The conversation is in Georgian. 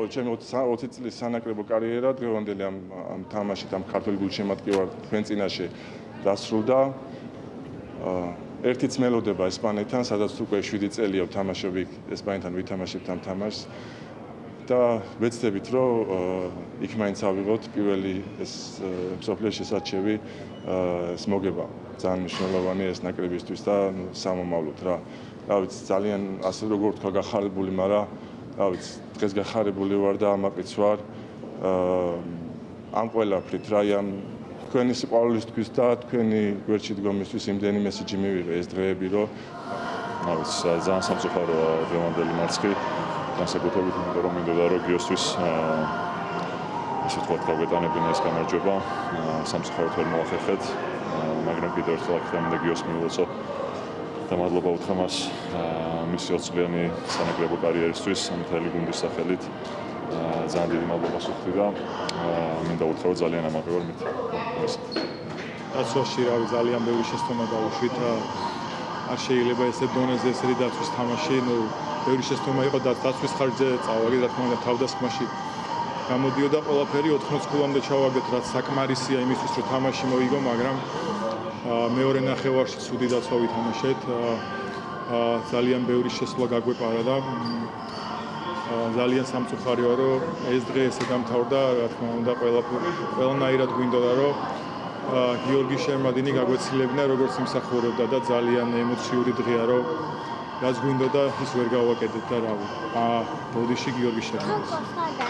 ჩემი 20 წლის სანაკრებო კარიერა დღევანდელი ამ თამაშით ამ ქართული გულშემატკივარ თქვენ წინაშე დასრულდა. ერთიც მელოდება ესპანეთთან, სადაც უკვე 7 წელია ვთამაშობ ესპანეთთან ვითამაშებთ ამ თამაშს. და ვეცდებით, რომ იქ მაინც ავიღოთ პირველი ეს მსოფლიოს შესარჩევი ეს მოგება. ძალიან მნიშვნელოვანია ეს ნაკრებისთვის და სამომავლოდ რა. რა ვიცი, ძალიან ასე როგორ თქვა გახარებული, მაგრამ რა ვიცი, დღეს გახარებული ვარ და ამაყიც ვარ. ამ ყველაფრით რა ამ თქვენი სიყვარულისთვის და თქვენი გვერდში დგომისთვის იმდენი მესიჯი მივიღე ეს დღეები, რომ რა ვიცი, ძალიან სამწუხაროა დღევანდელი მარცხი. განსაკუთრებით იმიტომ რომ მინდოდა რომ გიოსთვის ესე ვთქვათ გაგვეტანებინა ეს გამარჯვება. სამწუხაროდ ვერ მოახერხეთ, მაგრამ კიდევ ერთხელ აქედან მინდა გიოს მიულოცო და მადლობა უთხრა მას მისი 20-წლიანი სანაკრებო კარიერისთვის მთელი გუნდის სახელით. ძალიან დიდი მადლობას ვუხდი და მინდა უთხრა რომ ძალიან ამაყი ვარ მით. დაცვაში რავი ძალიან ბევრი შეცდომა გავუშვით. არ შეიძლება ესე დონეზე ესეთი დაცვის თამაში, ბევრი შეცდომა იყო დაცვის ხარჯზე წავაგე, რა თქმა უნდა თავდასხმაში გამოდიოდა ყველაფერი 80 ქულამდე ჩავაგდეთ, რაც საკმარისია იმისთვის, რომ თამაში მოიგო, მაგრამ მეორე ნახევარში ცუდი დაცვა ვითამაშეთ. ძალიან ბევრი შესვლა გაგვეპარა და ძალიან სამწუხაროა, რომ ეს დღე ესე დამთავრდა, რა თქმა უნდა ყველანაირად გვინდოდა, რომ გიორგი შერმადინი გაგვეცილებინა როგორც იმსახურებდა და ძალიან ემოციური დღეა, რომ რაც გვინდოდა ის ვერ გავაკეთეთ და რავი. ბოდიში გიორგი შერმადინი.